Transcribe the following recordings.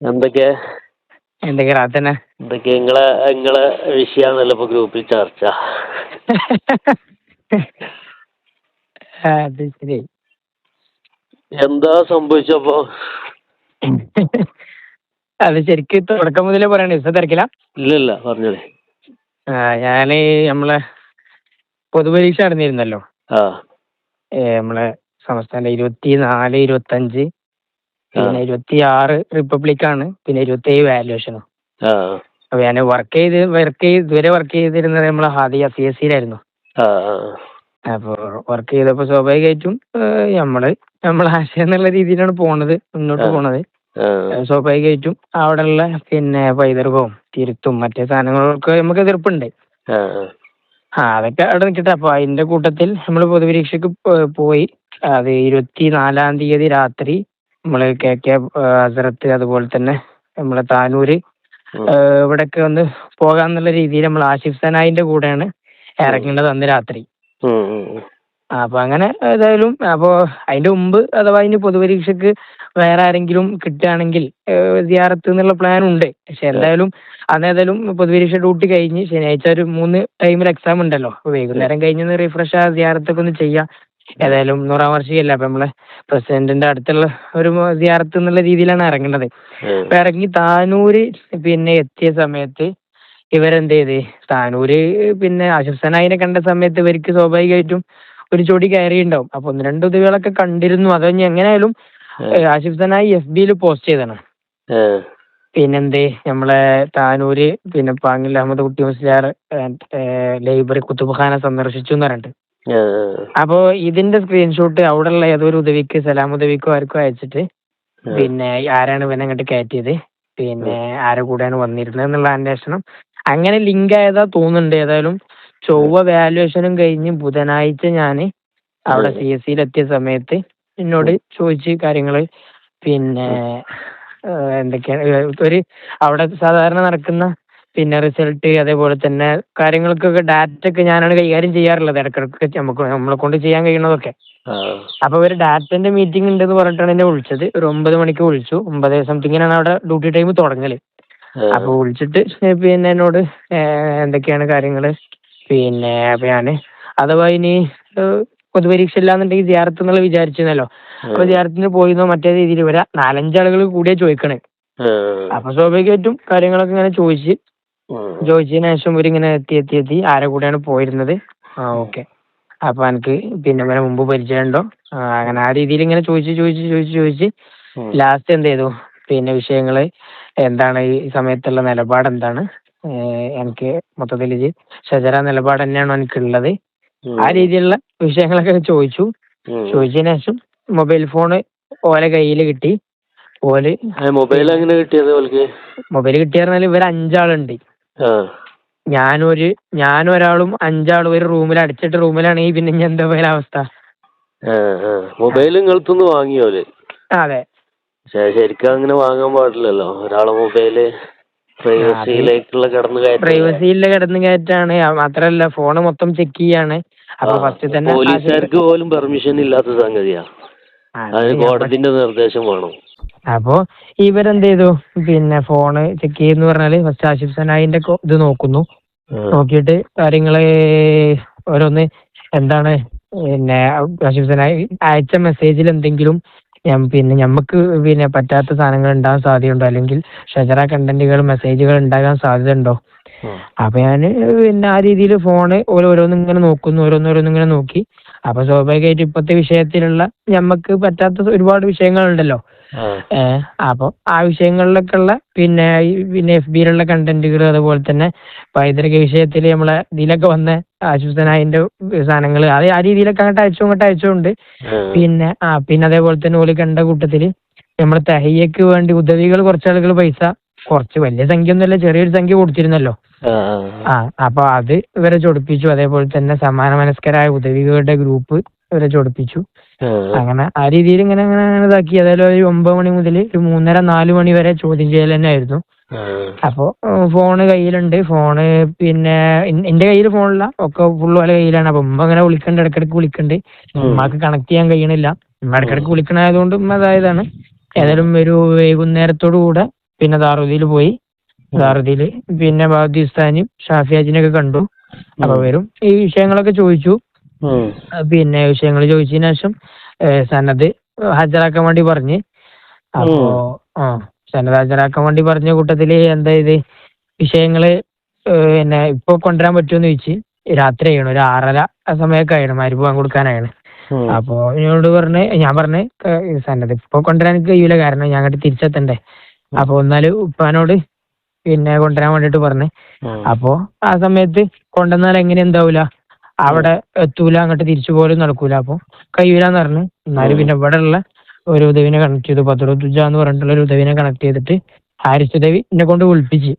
എന്തൊക്കെ എന്തൊക്കെ റാത്തന്നെ എന്തൊക്കെ നിങ്ങളെ വിഷയാണല്ലോ ഇപ്പൊ ഗ്രൂപ്പിൽ ചർച്ച. അത് ശരി. എന്താ സംഭവിച്ചപ്പോ? അത് ശരിക്കും തുടക്കം മുതലേ പറയണേ, ദിവസം തിരക്കില്ല. ഇല്ലല്ല, പറഞ്ഞോളെ. ഞാന് നമ്മളെ പൊതുപരീക്ഷ നടന്നിരുന്നല്ലോ. ആ നമ്മളെ സംസ്ഥാനം 24, 25, പിന്നെ 26 റിപ്പബ്ലിക്കാണ്, പിന്നെ 27 വാല്യുവേഷനും. ആ അപ്പൊ ഞാൻ ഇതുവരെ വർക്ക് ചെയ്തിരുന്നത് നമ്മളെ ഹാദിയ CSCയിലായിരുന്നു. ആ അപ്പൊ വർക്ക് ചെയ്തപ്പോ സ്വാഭാവികമായിട്ടും നമ്മളെ ആശയം എന്നുള്ള രീതിയിലാണ് മുന്നോട്ട് പോണത്. സ്വാഭാവികമായിട്ടും അവിടെയുള്ള പിന്നെ പൈതൃകവും തിരുത്തും മറ്റേ സാധനങ്ങളൊക്കെ നമുക്ക് എതിർപ്പുണ്ട്. അതൊക്കെ അവിടെ നിൽക്കട്ടെ. അപ്പൊ അതിന്റെ കൂട്ടത്തിൽ നമ്മൾ പൊതുപരീക്ഷക്ക് പോയി. അത് 24-ാം തീയതി രാത്രി നമ്മള് KK ഹസ്രത്ത്, അതുപോലെ തന്നെ നമ്മളെ താനൂര്, ഇവിടൊക്കെ ഒന്ന് പോകാന്നുള്ള രീതിയിൽ നമ്മൾ ആഷിഫ് സനായിന്റെ കൂടെയാണ് ഇറങ്ങേണ്ടത് അന്ന് രാത്രി. അപ്പൊ അങ്ങനെ ഏതായാലും അപ്പൊ അതിന്റെ മുമ്പ് അഥവാ അതിന് പൊതുപരീക്ഷക്ക് വേറെ ആരെങ്കിലും കിട്ടുകയാണെങ്കിൽ സിയാറത്ത് എന്നുള്ള പ്ലാൻ ഉണ്ട്. പക്ഷെ എന്തായാലും അന്നേതായാലും പൊതുപരീക്ഷ ഡ്യൂട്ടി കഴിഞ്ഞ് ശനിയാഴ്ച ഒരു 3 ടൈമിൽ എക്സാം ഉണ്ടല്ലോ. അപ്പൊ വൈകുന്നേരം കഴിഞ്ഞ് റിഫ്രഷ് സിയാറത്തൊക്കെ ഒന്ന് ചെയ്യാം. ഏതായാലും 100-ാം വാർഷികമല്ല. അപ്പൊ നമ്മളെ പ്രസിഡന്റിന്റെ അടുത്തുള്ള ഒരു സിയാറത്ത് എന്നുള്ള രീതിയിലാണ് ഇറങ്ങേണ്ടത്. അപ്പൊ ഇറങ്ങി താനൂര് പിന്നെ എത്തിയ സമയത്ത് ഇവരെന്ത് ചെയ്ത്, താനൂര് പിന്നെ ആഷിഫ് സനായിനെ കണ്ട സമയത്ത് ഇവർക്ക് സ്വാഭാവികമായിട്ടും ഒരു ചൊടി കയറിയിട്ടുണ്ടാവും. അപ്പൊ 1-2 ഉദവികളൊക്കെ കണ്ടിരുന്നു. അത് കഴിഞ്ഞ് എങ്ങനെയായാലും ആഷിഫ് സനായി FB-യിൽ പോസ്റ്റ് ചെയ്താണ്. പിന്നെന്തേ നമ്മളെ താനൂര് പിന്നെ പാങ്ങിൽ അഹമ്മദ് കുട്ടി മുസ്ലിയാർ ലൈബ്രറി കുത്തുബ്ഖാന സന്ദർശിച്ചു എന്ന് പറഞ്ഞിട്ട്. അപ്പൊ ഇതിന്റെ സ്ക്രീൻഷോട്ട് അവിടെയുള്ള ഏതൊരു ഉദവിക്ക്, സലാം ഉദവിക്കോ ആർക്കോ അയച്ചിട്ട് പിന്നെ ആരാണ് ഇവനെ അങ്ങോട്ട് കയറ്റിയത്, പിന്നെ ആരെ കൂടെയാണ് വന്നിരുന്നത് എന്നുള്ള അന്വേഷണം അങ്ങനെ ലിങ്ക് ആയതാ തോന്നുന്നുണ്ട്. ഏതായാലും ചൊവ്വ വാല്യുവേഷനും കഴിഞ്ഞ് ബുധനാഴ്ച ഞാൻ അവിടെ CSCയിൽ എത്തിയ സമയത്ത് എന്നോട് ചോദിച്ച് കാര്യങ്ങള്. പിന്നെ എന്തൊക്കെയാണ് അവിടെ സാധാരണ നടക്കുന്ന പിന്നെ റിസൾട്ട്, അതേപോലെ തന്നെ കാര്യങ്ങൾക്കൊക്കെ ഡാറ്റ ഒക്കെ ഞാനാണ് കൈകാര്യം ചെയ്യാറുള്ളത് ഇടക്കിടക്ക് നമ്മളെ കൊണ്ട് ചെയ്യാൻ കഴിയുന്നതൊക്കെ. അപ്പൊ ഒരു ഡാറ്റന്റെ മീറ്റിംഗ് ഉണ്ടെന്ന് പറഞ്ഞിട്ടാണ് എന്നെ വിളിച്ചത്. ഒരു 9 മണിക്ക് വിളിച്ചു. 9 സംതിങ്ങിനാണ് അവിടെ ഡ്യൂട്ടി ടൈം തുടങ്ങല്. അപ്പൊ വിളിച്ചിട്ട് പിന്നെ എന്നോട് എന്തൊക്കെയാണ് കാര്യങ്ങള്, പിന്നെ അപ്പൊ ഞാന് അഥവാ ഇനി പൊതുപരീക്ഷ ഇല്ലാന്നുണ്ടെങ്കിൽ സിയാറത്ത് എന്നുള്ള വിചാരിച്ചിരുന്നല്ലോ. അപ്പൊ സിയാറത്തിന് പോയിരുന്നോ മറ്റേ രീതിയിൽ 4-5 ആളുകൾ കൂടിയാ ചോദിക്കണേ. അപ്പൊ സ്വാഭാവികമായിട്ടും കാര്യങ്ങളൊക്കെ ഇങ്ങനെ ചോദിച്ചതിന് ശേഷം ഇവരിങ്ങനെ എത്തി ആരെ കൂടെയാണ് പോയിരുന്നത്. ഓക്കെ, അപ്പൊ എനിക്ക് പിന്നെ ഇവരെ മുമ്പ് പരിചയമുണ്ടോ, അങ്ങനെ ആ രീതിയിൽ ഇങ്ങനെ ചോദിച്ച് ലാസ്റ്റ് എന്ത് ചെയ്തു, പിന്നെ വിഷയങ്ങള് എന്താണ് ഈ സമയത്തുള്ള നിലപാട് എന്താണ്, എനിക്ക് മൊത്തത്തിൽ ഷജറ നിലപാട് തന്നെയാണോ എനിക്കുള്ളത്, ആ രീതിയിലുള്ള വിഷയങ്ങളൊക്കെ ചോദിച്ചതിന് ശേഷം മൊബൈൽ ഫോണ് ഓലെ കയ്യിൽ കിട്ടി. മൊബൈൽ എങ്ങനെ കിട്ടിയത്? മൊബൈൽ കിട്ടിയ പറഞ്ഞാൽ ഇവർ 5 ആളുണ്ട്. ഞാനും ഒരാളും 5 ആളും ഒരു റൂമിൽ അടച്ചിട്ട് റൂമിലാണെങ്കിൽ പിന്നെ ഇനി എന്താ പോയ അവസ്ഥ. മൊബൈൽ നിങ്ങളടുത്തുനിന്ന് വാങ്ങിയോല്? അതെ. ശരിക്കും അങ്ങനെ വാങ്ങാൻ പാടില്ലല്ലോ ഒരാളെ മൊബൈല്. പ്രൈവസിയിലേക്കുള്ള കടന്നു കയറ്റാണ്. മാത്രല്ല ഫോണ് മൊത്തം ചെക്ക് ചെയ്യാണ്. അപ്പൊ ഫസ്റ്റ് തന്നെ പോലീസുകാർക്ക് പോലും പെർമിഷൻ ഇല്ലാത്ത സംഗതിയാ. അതിന് കോടതിന്റെ നിർദ്ദേശം വേണം. അപ്പൊ ഇവരെന്ത് ചെയ്തു, പിന്നെ ഫോണ് ചെക്ക് ചെയ്യുന്ന പറഞ്ഞാല് ഫസ്റ്റ് ആഷിഫ് സനായിന്റെ ഇത് നോക്കിയിട്ട് കാര്യങ്ങള് ഓരോന്ന് എന്താണ്, പിന്നെ ആഷിഫ് സനായി അയച്ച മെസ്സേജിൽ എന്തെങ്കിലും പിന്നെ ഞമ്മക്ക് പിന്നെ പറ്റാത്ത സാധനങ്ങൾ ഉണ്ടാകാൻ സാധ്യതയുണ്ടോ, അല്ലെങ്കിൽ ഷജറ കണ്ടന്റുകൾ മെസ്സേജുകൾ ഉണ്ടാകാൻ സാധ്യത ഉണ്ടോ. അപ്പൊ ഞാന് പിന്നെ ആ രീതിയിൽ ഫോണ് ഓരോന്നിങ്ങനെ നോക്കി. അപ്പൊ സ്വാഭാവികമായിട്ട് ഇപ്പത്തെ വിഷയത്തിലുള്ള ഞമ്മക്ക് പറ്റാത്ത ഒരുപാട് വിഷയങ്ങളുണ്ടല്ലോ. അപ്പൊ ആ വിഷയങ്ങളിലൊക്കെ ഉള്ള പിന്നെ FB-യിലുള്ള കണ്ടന്റുകൾ, അതുപോലെ തന്നെ പൈതൃക വിഷയത്തില് നമ്മളെ ഇതിലൊക്കെ വന്ന ആഷിഫ് സനായിന്റെ സാധനങ്ങൾ ആ രീതിയിലൊക്കെ അങ്ങോട്ട് അയച്ചുകൊണ്ട് പിന്നെ അതേപോലെ തന്നെ ഓല് കണ്ട കൂട്ടത്തില് നമ്മളെ തഹയ്യക്ക് വേണ്ടി ഉദവികൾ കുറച്ചാളുകൾ പൈസ, കുറച്ച് വലിയ സംഖ്യ ഒന്നുമല്ല, ചെറിയൊരു സംഖ്യ കൊടുത്തിരുന്നല്ലോ. അപ്പൊ അത് ഇവരെ ചൊടിപ്പിച്ചു. അതേപോലെ തന്നെ സമാന മനസ്കരായ ഉദവികളുടെ ഗ്രൂപ്പ് ഇവരെ ചൊടിപ്പിച്ചു. അങ്ങനെ ആ രീതിയിൽ ഇങ്ങനെ ഇതാക്കി. ഏതായാലും ഒരു 9 മണി മുതൽ ഒരു 3:30-4 മണി വരെ ചോദ്യം ചെയ്യൽ തന്നെ ആയിരുന്നു. അപ്പൊ ഫോണ് കയ്യിലുണ്ട്. ഫോണ് പിന്നെ എന്റെ കയ്യിൽ ഫോണില്ല, ഒക്കെ ഫുള്ള് പോലെ കയ്യിലാണ്. അപ്പൊ ഉമ്മ അങ്ങനെ ഇടക്കിടക്ക് വിളിക്കണ്ട്. ഉമ്മക്ക് കണക്ട് ചെയ്യാൻ കഴിയണില്ല. ഉമ്മ ഇടക്കിടക്ക് വിളിക്കണായതുകൊണ്ട് ഉമ്മ അതായതാണ്. ഏതായാലും ഒരു വൈകുന്നേരത്തോടു കൂടെ പിന്നെ ദാറുദ്ദീൽ പോയി. ദാറുദ്ദീൽ പിന്നെ ബാദി ഉസ്താദിനെയും ഷാഫിയാജിനെയൊക്കെ കണ്ടു. അപ്പൊ വരും ഈ വിഷയങ്ങളൊക്കെ ചോദിച്ചു. പിന്നെ വിഷയങ്ങൾ ചോദിച്ചതിന് ശേഷം സനത് ഹാജരാക്കാൻ വേണ്ടി പറഞ്ഞ്. അപ്പോ സനത് ഹാജരാക്കാൻ വേണ്ടി പറഞ്ഞ കൂട്ടത്തില് എന്താ ഇത് വിഷയങ്ങള് പിന്നെ ഇപ്പൊ കൊണ്ടുവരാൻ പറ്റുമെന്ന് ചോദിച്ച്. രാത്രി ആയിരുന്നു, ഒരു 6:30 ആ സമയമൊക്കെ ആയിരുന്നു, മഗ്‌രിബ് ബാങ്ക് കൊടുക്കാനായിരുന്നു. അപ്പൊ എന്നോട് ഞാൻ പറഞ്ഞ് സന്നദ്ധ ഇപ്പൊ കൊണ്ടുവരാൻ എനിക്ക് കഴിയൂല, കാരണം ഞാൻ അങ്ങോട്ട് തിരിച്ചെത്തണ്ടേ. അപ്പൊ എന്നാലും ഉപ്പാനോട് പിന്നെ കൊണ്ടുവരാൻ വേണ്ടിട്ട് പറഞ്ഞ്. അപ്പൊ ആ സമയത്ത് കൊണ്ടുവന്നാൽ എങ്ങനെ എന്താവൂല, അവിടെ എത്തൂല, അങ്ങോട്ട് തിരിച്ചു പോലും നടക്കൂല. അപ്പൊ കഴിയൂലെന്ന് പറഞ്ഞു. എന്നാലും പിന്നെ ഇവിടെ ഉള്ള ഒരു ഉദവിനെ കണക്ട് ചെയ്തു, ബദറുദ്ദുജ എന്ന് പറഞ്ഞിട്ടുള്ള ഒരു ഉദവിനെ കണക്ട് ചെയ്തിട്ട് ഹാരിസ് ഉദവി എന്നെ കൊണ്ട് വിളിപ്പിച്ച്.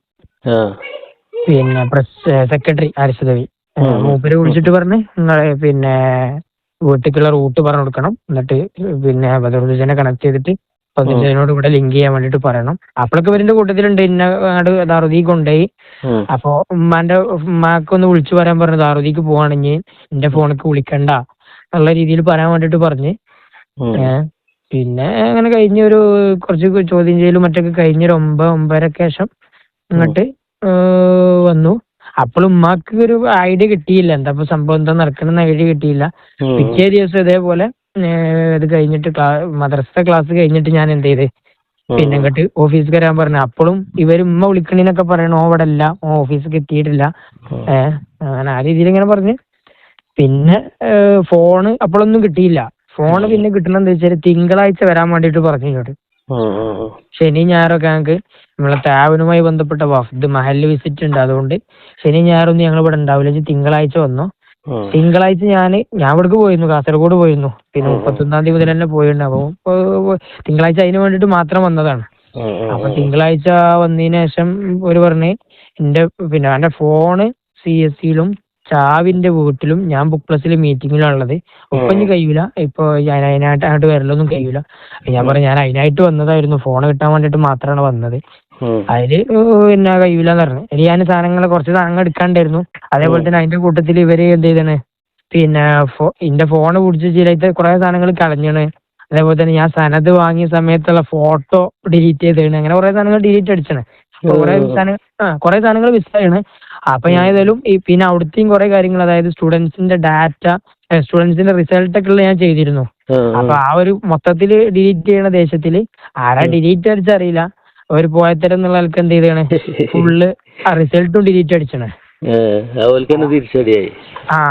പിന്നെ പ്രസ് സെക്രട്ടറി ഹാരിസ് ഉദവി മൂപ്പര് വിളിച്ചിട്ട് പറഞ്ഞ് നിങ്ങളെ പിന്നെ വീട്ടിലേക്കുള്ള റൂട്ട് പറഞ്ഞു കൊടുക്കണം, എന്നിട്ട് പിന്നെ ബദറുദ്ദീനെ കണക്ട് ചെയ്തിട്ട് ബദറുദ്ദീനോട് ഇവിടെ ലിങ്ക് ചെയ്യാൻ വേണ്ടിട്ട് പറയണം. അപ്പോഴൊക്കെ ഇവരുടെ കൂട്ടത്തിലുണ്ട് ഇന്ന ദാറുദ്ദീ കൊണ്ടുപോയി. അപ്പൊ ഉമ്മാക്കൊന്ന് വിളിച്ചു പറയാൻ പറഞ്ഞു, ദാറുദ്ദീക്ക് പോവാണെങ്കിൽ എന്റെ ഫോണിക്ക് വിളിക്കണ്ട എന്നുള്ള രീതിയിൽ പറയാൻ വേണ്ടിട്ട് പറഞ്ഞ്. പിന്നെ അങ്ങനെ കഴിഞ്ഞ ഒരു കുറച്ച് ചോദ്യം ചെയ്യലും മറ്റൊക്കെ കഴിഞ്ഞൊരു 9-9:30 ശേഷം ഇങ്ങോട്ട് വന്നു. അപ്പോഴും ഉമ്മാക്ക് ഒരു ഐഡിയ കിട്ടിയില്ല, എന്താ സംഭവം എന്താ നടക്കണമെന്ന് ഐഡിയ കിട്ടിയില്ല. പിറ്റേ ദിവസം ഇതേപോലെ ഇത് കഴിഞ്ഞിട്ട് മദ്രസ ക്ലാസ് കഴിഞ്ഞിട്ട് ഞാൻ എന്ത് ചെയ്ത് പിന്നെ ഇങ്ങോട്ട് ഓഫീസിൽ വരാൻ പറഞ്ഞു. അപ്പോഴും ഇവര് ഉമ്മ വിളിക്കണേന്നൊക്കെ പറയണോ ഇവിടെ അല്ല, ഓഫീസിൽ എത്തിയിട്ടില്ല. അങ്ങനെ ആ രീതിയിൽ ഇങ്ങനെ പറഞ്ഞ്. പിന്നെ ഫോണ് അപ്പോഴൊന്നും കിട്ടിയില്ല. ഫോണ് പിന്നെ കിട്ടണം എന്താ വെച്ചാൽ തിങ്കളാഴ്ച വരാൻ വേണ്ടിട്ട് പറഞ്ഞു ഇങ്ങോട്ട്. ശനി ഞായറൊക്കെ ഞങ്ങൾക്ക് നമ്മളെ താവനുമായി ബന്ധപ്പെട്ട വഫ്ദ് മഹല്ല് വിസിറ്റ് ഉണ്ട്, അതുകൊണ്ട് ശനി ഞായറൊന്നും ഞങ്ങൾ ഇവിടെ ഉണ്ടാവില്ല. തിങ്കളാഴ്ച വന്നു. തിങ്കളാഴ്ച ഞാൻ ഇവിടേക്ക് പോയിരുന്നു, കാസർഗോഡ് പോയിരുന്നു. പിന്നെ 31-ാം തീയതി മുതൽ തന്നെ പോയിട്ടുണ്ട്. അപ്പൊ തിങ്കളാഴ്ച അതിന് വേണ്ടിട്ട് മാത്രം വന്നതാണ്. അപ്പൊ തിങ്കളാഴ്ച വന്നതിന് ശേഷം ഒരു പറഞ്ഞ് എന്റെ ഫോണ് CSCയിലും ചാവിന്റെ വീട്ടിലും ഞാൻ ബുക്ക് പ്ലസിൽ മീറ്റിങ്ങിലുള്ളത്, ഒപ്പം ഇനി കഴിയൂല, ഇപ്പൊ അതിനായിട്ട് അങ്ങോട്ട് വരലൊന്നും കഴിയൂല. ഞാൻ പറഞ്ഞു ഞാൻ അതിനായിട്ട് വന്നതായിരുന്നു, ഫോൺ കിട്ടാൻ വേണ്ടിട്ട് മാത്രമാണ് വന്നത്, അതില് പിന്നെ കഴിയൂലെന്ന് പറഞ്ഞു. ഇനി ഞാൻ കുറച്ച് സാധനങ്ങൾ എടുക്കാണ്ടായിരുന്നു. അതേപോലെ തന്നെ അതിന്റെ കൂട്ടത്തിൽ ഇവര് എന്ത് ചെയ്താണ് പിന്നെ എന്റെ ഫോണ് പിടിച്ച് ചിലത്തെ കുറെ സാധനങ്ങൾ കളഞ്ഞാണ്. അതേപോലെ തന്നെ ഞാൻ സനത് വാങ്ങിയ സമയത്തുള്ള ഫോട്ടോ ഡിലീറ്റ് ചെയ്താണ്. അങ്ങനെ കുറെ സാധനങ്ങൾ ഡിലീറ്റ് അടിച്ചാണ്. കുറെ സാധനങ്ങൾ മിസ്സായാണ്. അപ്പൊ ഞാൻ ഏതായാലും പിന്നെ അവിടുത്തെയും കുറെ കാര്യങ്ങൾ, അതായത് സ്റ്റുഡൻസിന്റെ ഡാറ്റ, സ്റ്റുഡൻസിന്റെ റിസൾട്ട് ഒക്കെ ഉള്ള ഞാൻ ചെയ്തിരുന്നു. അപ്പൊ ആ ഒരു മൊത്തത്തില് ഡിലീറ്റ് ചെയ്യണ ദേശത്തില് ആരാ ഡിലീറ്റ് അടിച്ചറിയില്ല, ഒരു പോയത്തരം എന്നുള്ള ആൾക്ക് എന്ത് ചെയ്താണ് ഫുള്ള് ആ റിസൾട്ടും ഡിലീറ്റ് അടിച്ചണേ.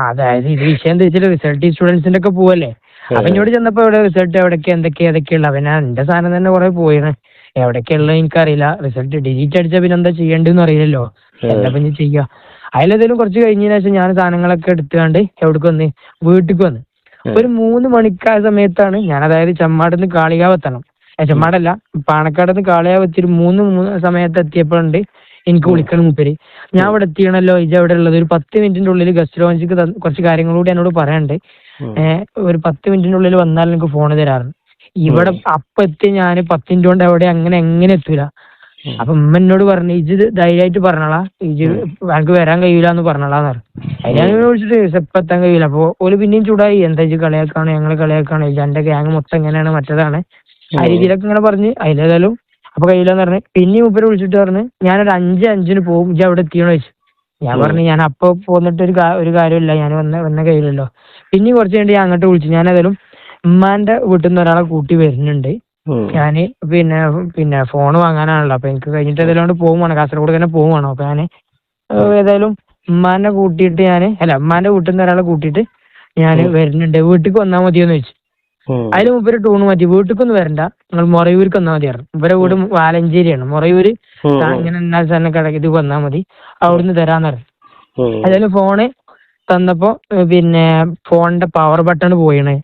അതായത് ഇത് വിഷയം എന്താ വെച്ചാൽ റിസൾട്ട് ഈ സ്റ്റുഡൻസിന്റെ ഒക്കെ പോവല്ലേ. അപ്പൊ ഇങ്ങോട്ട് ചെന്നപ്പോ ഇവിടെ റിസൾട്ട് ഏതൊക്കെയുള്ള പിന്നെ എന്റെ സാധനം തന്നെ കുറെ പോയിണ്. എവിടേക്കുള്ള എനിക്കറിയില്ല. റിസൾട്ട് ഡിലീറ്റ് അടിച്ചാൽ പിന്നെ എന്താ ചെയ്യേണ്ടതെന്ന് അറിയില്ലല്ലോ, എന്താ പിന്നെ ചെയ്യാ. അതിലേതായാലും കുറച്ച് കഴിഞ്ഞതിന് ശേഷം ഞാൻ സാധനങ്ങളൊക്കെ എടുത്തുകൊണ്ട് എവിടേക്ക് വന്ന് വീട്ടിലേക്ക് വന്ന്. ഒരു 3 മണിക്കായ സമയത്താണ് ഞാൻ, അതായത് ചെമ്മാടുന്ന് കാളികാവ് എത്തണം, ചെമ്മാടല്ല പാണക്കാട് കാളികാവ് എത്തിയൊരു 3 സമയത്ത് എത്തിയപ്പോഴുണ്ട് എനിക്ക് വിളിക്കണം മൂപ്പര്. ഞാൻ ഇവിടെ എത്തിയണല്ലോ, ഇജ എവിടെ ഉള്ളത്, ഒരു 10 മിനിറ്റിന്റെ ഉള്ളിൽ ഗസ്റ്റ് ലോഞ്ചിക്ക് കുറച്ച് കാര്യങ്ങളൂടെ എന്നോട് പറയാനുണ്ട്, ഒരു 10 മിനിറ്റിന്റെ ഉള്ളിൽ വന്നാൽ എനിക്ക് ഫോണ് തരാറുണ്ട്. ഇവിടെ അപ്പൊ എത്തി ഞാൻ 10 മിനിറ്റ് കൊണ്ട് എവിടെ എങ്ങനെ എത്തൂല. അപ്പൊ ഉമ്മ എന്നോട് പറഞ്ഞു ഇജ് ധൈര്യമായിട്ട് പറഞ്ഞോളാ, ഇജ് എനിക്ക് വരാൻ കഴിയൂല എന്ന് പറഞ്ഞോളാന്ന് പറഞ്ഞു. അതിനാണ് വിളിച്ചിട്ട് ഇപ്പൊ എത്താൻ കഴിയില്ല. അപ്പൊ ഓല് പിന്നെയും ചൂടായി, എന്താ ഇജ് കളിയാക്കാണ്, ഞങ്ങള് കളിയാക്കാണ്, ഇജ് എന്റെ ഗ്യാങ് മൊത്തം എങ്ങനെയാണ് മറ്റേതാണ് ആ രീതിയിലൊക്കെ ഇങ്ങനെ പറഞ്ഞ്. അതിലേതായാലും അപ്പൊ കഴിയില്ലെന്ന് പറഞ്ഞ് പിന്നെ മൂപ്പര് വിളിച്ചിട്ട് പറഞ്ഞ് ഞാനൊരു 5:05 പോകും, ഇജ് അവിടെ എത്തിയെന്ന് ചോദിച്ചു. ഞാൻ പറഞ്ഞു ഞാൻ അപ്പൊ പോന്നിട്ട് ഒരു കാര്യമില്ല, ഞാൻ വന്ന കഴിയില്ലല്ലോ. പിന്നെ കുറച്ച് കഴിഞ്ഞ് ഞാൻ അങ്ങോട്ട് വിളിച്ചു. ഞാൻ ഏതായാലും ഉമ്മാന്റെ വീട്ടിൽ നിന്ന് ഒരാളെ കൂട്ടി വരുന്നുണ്ട്, ഞാന് പിന്നെ ഫോണ് വാങ്ങാനാണല്ലോ, അപ്പൊ എനിക്ക് കഴിഞ്ഞിട്ട് ഏതായാലും പോകുവാണ്, കാസർഗോഡ് തന്നെ പോകുവാണോ. അപ്പൊ ഞാന് ഏതായാലും ഉമ്മാന്റെ വീട്ടിൽ നിന്ന് ഒരാളെ കൂട്ടിയിട്ട് ഞാൻ വരുന്നുണ്ട്, വീട്ടിലേക്ക് വന്നാൽ മതിയോന്ന് ചോദിച്ചു. അതിന് മുമ്പ് ടൂണ് മാറ്റി, വീട്ടിലേക്കൊന്നും വരണ്ട, നിങ്ങൾ മൊറയൂർക്ക് വന്നാൽ മതി പറഞ്ഞു. ഇവരെ വീട് വാലഞ്ചേരിയാണ്, മൊറയൂര് ഇങ്ങനെ കടക്ക് വന്നാൽ മതി, അവിടുന്ന് തരാന്ന് പറഞ്ഞു. ഏതായാലും ഫോണ് തന്നപ്പോ പിന്നെ ഫോണിന്റെ പവർ ബട്ടൺ പോയിണ്.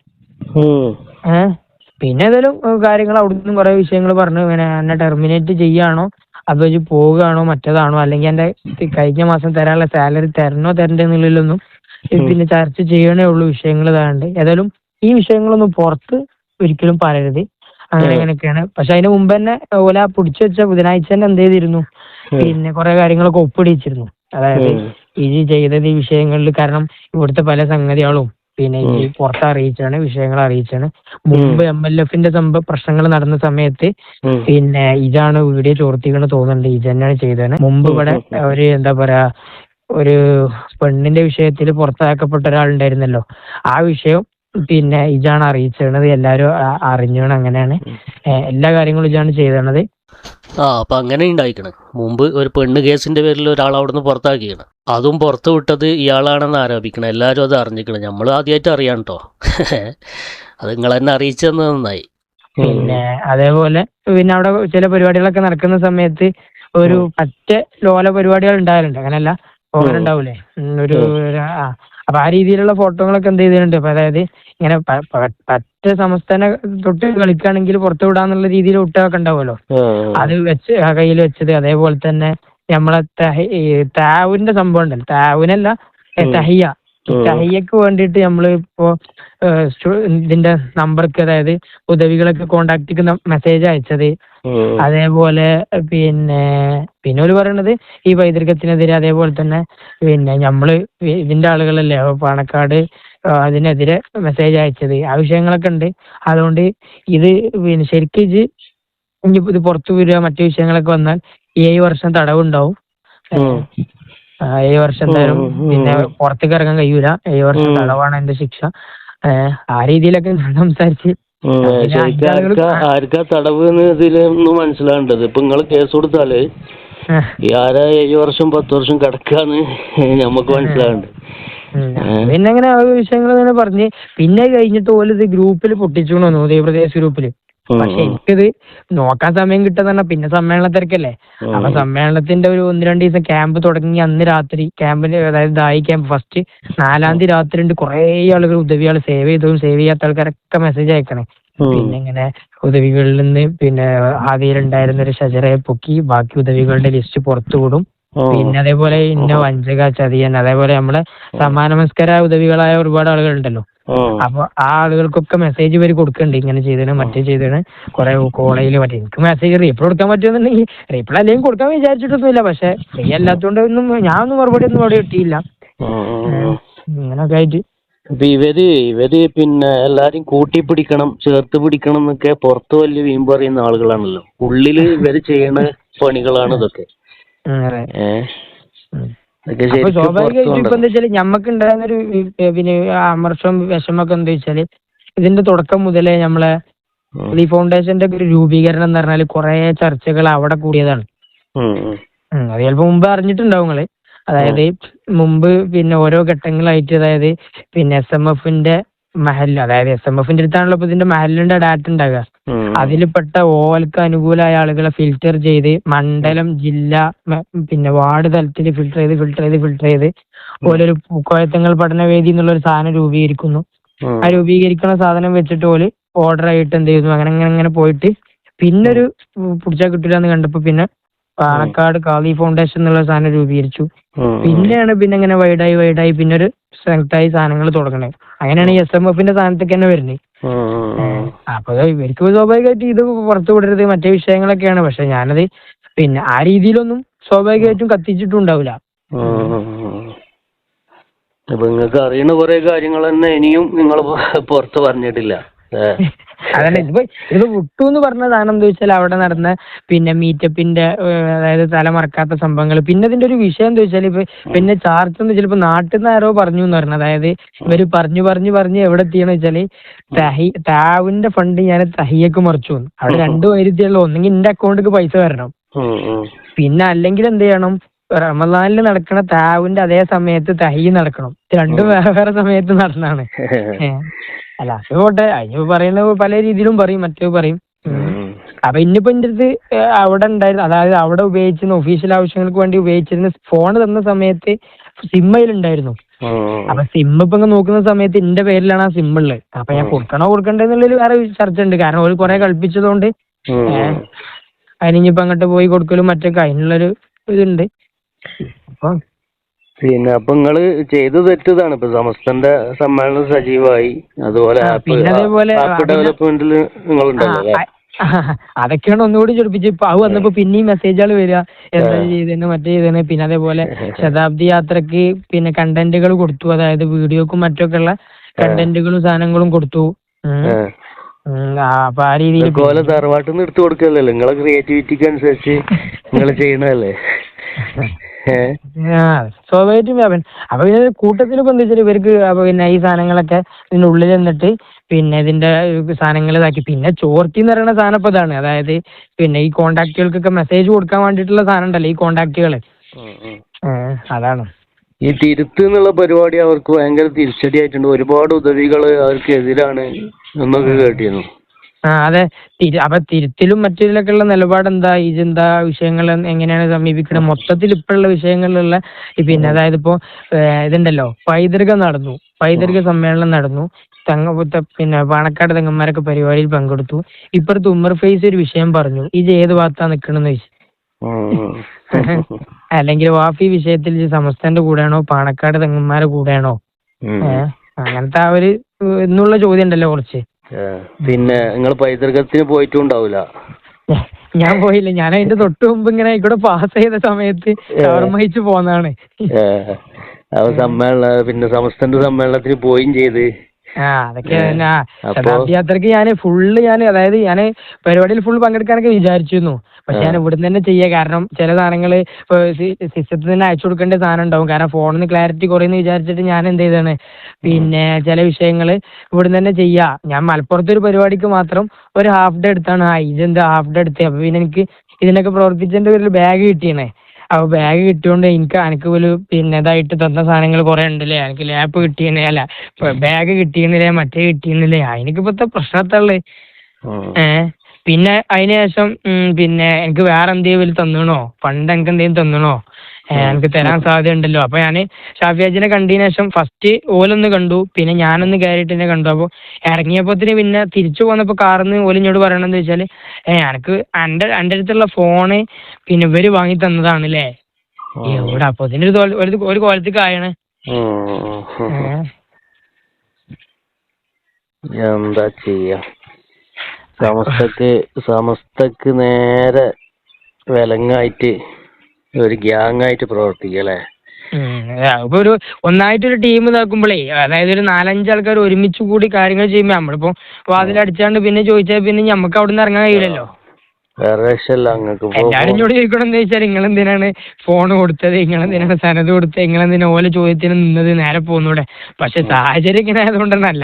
പിന്നെ ഏതായാലും കാര്യങ്ങൾ അവിടുന്ന് കുറെ വിഷയങ്ങൾ പറഞ്ഞു, ഇങ്ങനെ എന്നെ ടെർമിനേറ്റ് ചെയ്യാണോ അതോ പോവുകയാണോ മറ്റേതാണോ, അല്ലെങ്കിൽ എന്റെ കഴിഞ്ഞ മാസം തരാനുള്ള സാലറി തരണ്ടെന്നുള്ളിലൊന്നും പിന്നെ ചർച്ച ചെയ്യണേ ഉള്ളൂ, വിഷയങ്ങൾ ഇതാണ്ട്. ഏതായാലും ഈ വിഷയങ്ങളൊന്നും പുറത്ത് ഒരിക്കലും പറയരുത്, അങ്ങനെ ഇങ്ങനെയൊക്കെയാണ്. പക്ഷെ അതിന് മുമ്പ് തന്നെ ഓല പിടിച്ചു വെച്ച ബുധനാഴ്ച തന്നെ എന്ത് ചെയ്തിരുന്നു, പിന്നെ കുറെ കാര്യങ്ങളൊക്കെ ഒപ്പിടിച്ചിരുന്നു. അതായത് ഇത് ചെയ്തത് ഈ വിഷയങ്ങളിൽ, കാരണം ഇവിടുത്തെ പല സംഗതികളും പിന്നെ ഈ പുറത്ത് അറിയിച്ചാണ്, വിഷയങ്ങൾ അറിയിച്ചാണ്. മുമ്പ് MLF-ന്റെ പ്രശ്നങ്ങൾ നടന്ന സമയത്ത് പിന്നെ ഇതാണ് വീഡിയോ ചോർത്തിക്കണെന്ന് തോന്നുന്നുണ്ട്, ഇത് തന്നെയാണ് ചെയ്തത്. മുമ്പ് ഇവിടെ ഒരു എന്താ പറയാ ഒരു പെണ്ണിന്റെ വിഷയത്തിൽ പുറത്താക്കപ്പെട്ട ഒരാളുണ്ടായിരുന്നല്ലോ, ആ വിഷയം പിന്നെ ഇജാണ് അറിയിച്ചത്, എല്ലാരും അറിഞ്ഞാണ്. അങ്ങനെയാണ് എല്ലാ കാര്യങ്ങളും ഇജാണ് ചെയ്തത്. അപ്പൊ അങ്ങനെ ഉണ്ടായിക്കണ്. മുമ്പ് ഒരു പെണ്ണ് കേസിന്റെ പേരിൽ ഒരാൾ അവിടുന്ന് പുറത്താക്കിയാണ്, അതും പുറത്തു വിട്ടത് ഇയാളാണെന്ന് ആരോപിക്കണം. എല്ലാരും അത് അറിഞ്ഞിക്കണം. നമ്മൾ ആദ്യമായിട്ട് അറിയാം കേട്ടോ. അത് നിങ്ങൾ തന്നെ അറിയിച്ചെന്ന് നന്നായി. പിന്നെ അതേപോലെ പിന്നെ അവിടെ ചില പരിപാടികളൊക്കെ നടക്കുന്ന സമയത്ത് ഒരു പറ്റ ലോല പരിപാടികൾ ഉണ്ടാകലുണ്ട്. അങ്ങനെയല്ല, അങ്ങനെ ഉണ്ടാവൂലേ ഒരു അപ്പൊ ആ രീതിയിലുള്ള ഫോട്ടോകളൊക്കെ എന്ത് ചെയ്തിട്ടുണ്ട്. അപ്പൊ അതായത് ഇങ്ങനെ പറ്റ സംസ്ഥാന തൊട്ട് കളിക്കുകയാണെങ്കിൽ പുറത്തു വിടാന്നുള്ള രീതിയിൽ വിട്ടൊക്കെ ഉണ്ടാവുമല്ലോ, അത് വെച്ച് കയ്യിൽ വെച്ചത്. അതേപോലെ തന്നെ നമ്മളെ താവിന്റെ സംഭവം ഉണ്ടല്ലോ, താവിനല്ല തഹിയക്ക് വേണ്ടിയിട്ട് നമ്മള് ഇപ്പോ ഇതിന്റെ നമ്പർക്ക്, അതായത് ഉദവികളൊക്കെ കോണ്ടാക്ട് മെസ്സേജ് അയച്ചത്. അതേപോലെ പിന്നെ ഒരു പറയണത് ഈ പൈതൃകത്തിനെതിരെ, അതേപോലെ തന്നെ പിന്നെ നമ്മള് ഇതിന്റെ ആളുകളല്ലേ പാണക്കാട്, അതിനെതിരെ മെസ്സേജ് അയച്ചത്, ആ വിഷയങ്ങളൊക്കെ ഉണ്ട്. അതുകൊണ്ട് ഇത് പിന്നെ ശരിക്കും ഇനിയിപ്പോ ഇത് പുറത്തു വരിക മറ്റു വിഷയങ്ങളൊക്കെ വന്നാൽ 7 വർഷം തടവുണ്ടാവും. 7 വർഷം എന്തായാലും പിന്നെ പുറത്തേക്ക് ഇറങ്ങാൻ കഴിയൂല. 7 വർഷം തടവാണ് എന്റെ ശിക്ഷ. ആ രീതിയിലൊക്കെ സംസാരിച്ച് ആർക്കാ തടവ് ഇതിലൊന്നും മനസ്സിലാകേണ്ടത്. ഇപ്പൊ നിങ്ങള് കേസ് കൊടുത്താല് ആരാ 7 വർഷം 10 വർഷം കിടക്കാന്ന് ഞമ്മക്ക് മനസ്സിലാകണ്ട്. പിന്നെ അങ്ങനെ വിഷയങ്ങൾ ഇങ്ങനെ പറഞ്ഞ് പിന്നെ കഴിഞ്ഞിട്ട് പോലും ഇത് ഗ്രൂപ്പിൽ പൊട്ടിച്ചു ഉദയപ്രദേശ് ഗ്രൂപ്പില്. പക്ഷെ എനിക്കിത് നോക്കാൻ സമയം കിട്ടുന്ന പിന്നെ സമ്മേളന തിരക്കല്ലേ. അപ്പൊ സമ്മേളനത്തിന്റെ ഒരു 1-2 ദിവസം ക്യാമ്പ് തുടങ്ങി അന്ന് രാത്രി ക്യാമ്പില്, അതായത് ദായി ക്യാമ്പ് ഫസ്റ്റ് 4-ാം തീയതി രാത്രി ഉണ്ട് കുറെ ആളുകൾ ഉദവികൾ സേവ് ചെയ്തതും സേവ് ചെയ്യാത്ത ആൾക്കാരൊക്കെ മെസ്സേജ് അയക്കണേ. പിന്നെ ഇങ്ങനെ ഉദവികളിൽ നിന്ന് പിന്നെ ആദ്യയിലുണ്ടായിരുന്ന ഒരു ഷജറയെ പൊക്കി ബാക്കി ഉദവികളുടെ ലിസ്റ്റ് പുറത്തു വിടും. പിന്നെ അതേപോലെ ഇന്ന വഞ്ചക ചതിയൻ, അതേപോലെ നമ്മളെ സമാനമസ്കരായ ഉദവികളായ ഒരുപാട് ആളുകൾ ഉണ്ടല്ലോ. അപ്പൊ ആ ആളുകൾക്കൊക്കെ മെസ്സേജ് വരെ കൊടുക്കണ്ട്, ഇങ്ങനെ ചെയ്തേണ് മറ്റേ ചെയ്തേണ് കുറെ കോളേജിൽ. മറ്റേ എനിക്ക് മെസ്സേജ് റീപ്ലൈ കൊടുക്കാൻ പറ്റുമെന്നുണ്ടെങ്കിൽ റീപ്ലൈ അല്ലെങ്കിൽ കൊടുക്കാൻ വിചാരിച്ചിട്ടൊന്നുമില്ല. പക്ഷെ ഫ്രീ അല്ലാത്തതുകൊണ്ട് ഞാനൊന്നും മറുപടി ഒന്നും അവിടെ കിട്ടിയില്ല. ഇങ്ങനൊക്കെ ആയിട്ട് ഇവര് പിന്നെ എല്ലാരും കൂട്ടിപ്പിടിക്കണം, ചേർത്ത് പിടിക്കണം എന്നൊക്കെ പുറത്ത് വലിയ വീമ്പ് പറയുന്ന ആളുകളാണല്ലോ. ഉള്ളില് ഇവര് ചെയ്യണ പണികളാണ് ഇതൊക്കെ. അപ്പൊ സ്വാഭാവികമായിട്ടും ഇപ്പൊ എന്താ വെച്ചാല് ഞമ്മക്ക് ഉണ്ടാകുന്നൊരു പിന്നെ അമർഷം വിഷമൊക്കെ എന്താ വെച്ചാല് ഇതിന്റെ തുടക്കം മുതലേ നമ്മളെ ഈ ഫൗണ്ടേഷന്റെ ഒരു രൂപീകരണം എന്ന് പറഞ്ഞാല് കുറെ ചർച്ചകൾ അവിടെ കൂടിയതാണ്. അത് ചിലപ്പോ മുമ്പ് അറിഞ്ഞിട്ടുണ്ടാവും നിങ്ങള്. അതായത് മുമ്പ് പിന്നെ ഓരോ ഘട്ടങ്ങളായിട്ട്, അതായത് പിന്നെ SMF-ന്റെ മഹല്ല്, അതായത് SMF-ന്റെ അടുത്താണല്ലോ ഇപ്പൊ ഇതിന്റെ മഹല്ലിന്റെ ഡാറ്റ ഉണ്ടാകുക. അതിൽപ്പെട്ട ഓൽക്ക് അനുകൂലമായ ആളുകളെ ഫിൽറ്റർ ചെയ്ത് മണ്ഡലം, ജില്ല, പിന്നെ വാർഡ് തലത്തിൽ ഫിൽറ്റർ ചെയ്ത് ഓരോ കോയത്തങ്ങൾ പഠനവേദി എന്നുള്ള ഒരു സാധനം രൂപീകരിക്കുന്നു. ആ രൂപീകരിക്കുന്ന സാധനം വെച്ചിട്ട് ഓല് ഓർഡർ ആയിട്ട് എന്ത് ചെയ്യുന്നു, അങ്ങനെ പോയിട്ട് പിന്നൊരു പിടിച്ചാൽ കിട്ടില്ലാന്ന് കണ്ടപ്പോ പിന്നെ പാണക്കാട് ഖാദി ഫൗണ്ടേഷൻ എന്നുള്ള സാധനം രൂപീകരിച്ചു. പിന്നെയാണ് പിന്നെ ഇങ്ങനെ വൈഡായി പിന്നെ ഒരു സ്ട്രെങ്തായി സാധനങ്ങൾ തുടങ്ങണേ. അങ്ങനെയാണ് ഈ SMF-ന്റെ സാധനത്തേക്ക് തന്നെ വരുന്നത്. അപ്പൊ ഇവർക്ക് സ്വാഭാവികമായിട്ട് ഇത് പുറത്തു വിടരുത് മറ്റേ വിഷയങ്ങളൊക്കെയാണ്. പക്ഷെ ഞാനത് പിന്നെ ആ രീതിയിലൊന്നും സ്വാഭാവികമായിട്ടും കത്തിച്ചിട്ടും ഉണ്ടാവില്ല. അപ്പൊ നിങ്ങൾക്ക് അറിയുന്ന കുറെ കാര്യങ്ങൾ തന്നെ ഇനിയും നിങ്ങൾ പുറത്ത് പറഞ്ഞിട്ടില്ല. അതന്നെ ഇത് വിട്ടു എന്ന് പറഞ്ഞ സാധനം എന്താ വെച്ചാൽ അവിടെ നടന്ന പിന്നെ മീറ്റപ്പിന്റെ, അതായത് തലമറക്കാത്ത സംഭവങ്ങൾ. പിന്നെ ഇതിന്റെ ഒരു വിഷയം എന്താ വെച്ചാൽ പിന്നെ ചാർജ് എന്ന് വെച്ചാൽ ഇപ്പൊ നാട്ടിൽ നിന്ന് ആരോ പറഞ്ഞു എന്ന് പറഞ്ഞു. അതായത് ഇവര് പറഞ്ഞു എവിടെ എത്തിയെന്ന് വെച്ചാല് താവിന്റെ ഫണ്ട് ഞാൻ തഹിയക്ക് മറിച്ചു. അവിടെ 2 വൈരുദ്ധ്യമുള്ള, ഒന്നെങ്കിൽ എന്റെ അക്കൗണ്ടിലേക്ക് പൈസ വരണം, പിന്നെ അല്ലെങ്കിൽ എന്ത് ചെയ്യണം, റമദാനിൽ നടക്കണ താവിന്റെ അതേ സമയത്ത് തഹീ നടക്കണം. രണ്ടും വേറെ സമയത്ത് നടന്നാണ്. അല്ല അത് പോട്ടെ, അതിന് പറയുന്ന പല രീതിയിലും പറയും, മറ്റേ പറയും. അപ്പൊ ഇന്നിപ്പോ എന്റെ അടുത്ത് അവിടെ ഉണ്ടായിരുന്നു, അതായത് അവിടെ ഉപയോഗിച്ചിരുന്ന ഒഫീഷ്യൽ ആവശ്യങ്ങൾക്ക് വേണ്ടി ഉപയോഗിച്ചിരുന്ന ഫോൺ തന്ന സമയത്ത് സിമ്മയിലുണ്ടായിരുന്നു. അപ്പൊ സിം ഇപ്പൊ നോക്കുന്ന സമയത്ത് എന്റെ പേരിലാണ് ആ സിം ഉള്ളത്. അപ്പൊ ഞാൻ കൊടുക്കണ്ടെന്നുള്ളൊരു വേറെ ചർച്ച ഉണ്ട്. കാരണം ഒരു കുറെ കളിപ്പിച്ചതുകൊണ്ട് അതിനിപ്പോ അങ്ങോട്ട് പോയി കൊടുക്കലും മറ്റൊക്കെ അതിനുള്ളൊരു ഇതുണ്ട്. പിന്നെ അപ്പൊ നിങ്ങള് ചെയ്ത് തെറ്റതാണ്. ഇപ്പൊ സമസ്തന്റെ സമ്മേളനം സജീവമായി, അതുപോലെ ആപ്പ് ഡെവലപ്മെന്റിൽ നിങ്ങളുണ്ടല്ലോ. അതൊക്കെയാണ് ഒന്നുകൂടി ചൊടിപ്പിച്ച്. ഇപ്പൊ അത് വന്നപ്പോ പിന്നെയും മെസ്സേജുകൾ വരിക, എന്താ ചെയ്തേന്ന് മറ്റേ ചെയ്തേന്ന്. പിന്നെ അതേപോലെ ശതാബ്ദി യാത്രക്ക് പിന്നെ കണ്ടന്റുകൾ കൊടുത്തു, അതായത് വീഡിയോക്കും മറ്റൊക്കെ ഉള്ള കണ്ടന്റുകളും സാധനങ്ങളും കൊടുത്തു. അപ്പൊ ആ രീതിയിൽ തറവാട്ടിൽ നിന്ന് എടുത്തു കൊടുക്കല്ലോ, നിങ്ങളെ ക്രിയേറ്റിവിറ്റിക്ക് അനുസരിച്ച് നിങ്ങൾ ചെയ്യണല്ലേ. സ്വാഭാവികമായിട്ടും വ്യാപൻ. അപ്പൊ പിന്നെ കൂട്ടത്തിൽ ഇപ്പൊ എന്താ വെച്ചാൽ ഇവർക്ക് അപ്പൊ പിന്നെ ഈ സാധനങ്ങളൊക്കെ ഇതിന്റെ ഉള്ളിൽ നിന്നിട്ട് പിന്നെ ഇതിന്റെ സാധനങ്ങൾ ഇതാക്കി. പിന്നെ ചോർത്തി എന്ന് പറയുന്ന സാധനം ഇപ്പൊ ഇതാണ്, അതായത് പിന്നെ ഈ കോണ്ടാക്ടുകൾക്കൊക്കെ മെസ്സേജ് കൊടുക്കാൻ വേണ്ടിയിട്ടുള്ള സാധനം ഉണ്ടല്ലോ ഈ കോണ്ടാക്ടുകള്, അതാണ് ഈ തിരുത്ത് എന്നുള്ള പരിപാടി. അവർക്ക് ഭയങ്കര തിരിച്ചടിയായിട്ടുണ്ട്, ഒരുപാട് ഉദവികൾ അവർക്ക് എതിരാണ് എന്നൊക്കെ കേട്ടിരുന്നു. അതെ. അപ്പൊ തിരുത്തിലും മറ്റതിലൊക്കെ ഉള്ള നിലപാട് എന്താ, ഇതെന്താ വിഷയങ്ങൾ എങ്ങനെയാണ് സമീപിക്കുന്നത് മൊത്തത്തിൽ ഇപ്പോഴുള്ള വിഷയങ്ങളിലുള്ള പിന്നെ അതായത് ഇപ്പോ ഇതുണ്ടല്ലോ, പൈതൃകം നടന്നു, പൈതൃക സമ്മേളനം നടന്നു, പിന്നെ പാണക്കാട് തെങ്ങന്മാരൊക്കെ പരിപാടിയിൽ പങ്കെടുത്തു. ഇപ്പുറത്ത് ഉമ്മർ ഫൈസി ഒരു വിഷയം പറഞ്ഞു, ഇത് ഏത് ഭാഗത്താ നിക്കണെന്ന് ചോദിച്ചു. അല്ലെങ്കിൽ വാഫി വിഷയത്തിൽ സമസ്തന്റെ കൂടെയാണോ പാണക്കാട് തെങ്ങന്മാരുടെ കൂടെയാണോ, അങ്ങനത്തെ ആ ഒരു എന്നുള്ള ചോദ്യം ഉണ്ടല്ലോ കുറച്ച്. പിന്നെ നിങ്ങൾ പൈതൃകത്തിന് പോയിട്ടുണ്ടാവൂല. ഞാൻ പോയില്ല, ഞാൻ അതിന്റെ തൊട്ട് മുമ്പ് ഇങ്ങനെ ഇവിടെ പാസ് ചെയ്ത സമയത്ത് ഓർമ്മിച്ചു പോന്നാണ്. പിന്നെ സമസ്തന്റെ സമ്മേളനത്തിന് പോയും ചെയ്ത്. അതൊക്കെ ശതാബ്ദി യാത്രക്ക് അതായത് ഞാന് പരിപാടിയിൽ ഫുൾ പങ്കെടുക്കാനൊക്കെ വിചാരിച്ചിരുന്നു. പക്ഷെ ഞാൻ ഇവിടുന്ന് തന്നെ ചെയ്യാ, കാരണം ചില സാധനങ്ങള് ഇപ്പൊ സിസ്റ്റത്തിൽ തന്നെ അയച്ചു കൊടുക്കേണ്ട സാധനം ഉണ്ടാവും, കാരണം ഫോണിന് ക്ലാരിറ്റി കുറയുന്നു വിചാരിച്ചിട്ട് ഞാൻ എന്ത് ചെയ്താണ് പിന്നെ ചില വിഷയങ്ങള് ഇവിടുന്ന് തന്നെ ചെയ്യാ. ഞാൻ മലപ്പുറത്തെ ഒരു പരിപാടിക്ക് മാത്രം ഒരു ഹാഫ് ഡേ എടുത്താണ്. ഇതെന്താ ഹാഫ് ഡേ എടുത്തേ, അപ്പൊ പിന്നെ എനിക്ക് ഇതിനൊക്കെ പ്രവർത്തിച്ചതിന്റെ പേരിൽ ബാഗ് കിട്ടിയണേ. അപ്പൊ ബാഗ് കിട്ടിയോണ്ട് എനിക്ക് ഒരു പിന്നെ ഇതായിട്ട് തന്ന സാധനങ്ങൾ കുറെ ഉണ്ടല്ലേ, എനിക്ക് ലാപ്പ് കിട്ടിയേ, അല്ല ബാഗ് കിട്ടിയെന്നില്ലേ, മറ്റേ കിട്ടിയെന്നില്ലേ, എനിക്കിപ്പത്തെ പ്രശ്നത്തുള്ളേ. പിന്നെ അതിനുശേഷം പിന്നെ എനിക്ക് വേറെ എന്തെങ്കിലും തന്നണോ, ഫണ്ട് എനിക്ക് എന്തെങ്കിലും തന്നണോ, എനിക്ക് തരാൻ സാധ്യത ഉണ്ടല്ലോ. അപ്പൊ ഞാന് ഷാഫിയാജിനെ കണ്ടതിന് ശേഷം ഫസ്റ്റ് ഓലൊന്ന് കണ്ടു, പിന്നെ ഞാനൊന്ന് കയറിയിട്ട് തന്നെ കണ്ടു. അപ്പൊ ഇറങ്ങിയപ്പോത്തിന് പിന്നെ തിരിച്ചു പോന്നപ്പോ കാറിന്ന് ഓലിഞ്ഞോട് പറയണെന്ന് വെച്ചാല് എനിക്ക് എന്റെ അടുത്തുള്ള ഫോണ് പിന്നെ ഇവര് വാങ്ങി തന്നതാണല്ലേ. എവിടെ അപ്പൊ ഇതിന്റെ ഒരു കോലത്തേക്ക് ആയാണ്. എന്താ ചെയ്യാ, സമസ്തക്ക് നേരെ വിലങ്ങായിട്ട് ഒരു ഗ്യാങ് ആയിട്ട് പ്രവർത്തിക്കല്ലേ. ഇപ്പൊ ഒന്നായിട്ടൊരു ടീം നോക്കുമ്പോഴേ, അതായത് ഒരു 4-5 ആൾക്കാർ ഒരുമിച്ച് കൂടി കാര്യങ്ങൾ ചെയ്യുമ്പോ നമ്മളിപ്പോ വാതിലടിച്ചാണ്ട് പിന്നെ ചോദിച്ചാൽ പിന്നെ നമുക്ക് അവിടെ നിന്ന് ഇറങ്ങാൻ കഴിയില്ലല്ലോ. എല്ലാരും ഇങ്ങോട്ട് ചോദിക്കണം എന്താ വെച്ചാൽ നിങ്ങളെന്തിനാണ് ഫോൺ കൊടുത്തത്, നിങ്ങളെന്തിനാണ് സനത് കൊടുത്തത്, നിങ്ങളെന്തിനാ ഓല ചോദ്യത്തിന് നിന്നത്, നേരെ പോകുന്നൂടെ. പക്ഷെ സാഹചര്യം ഇങ്ങനെ ആയതുകൊണ്ടല്ല.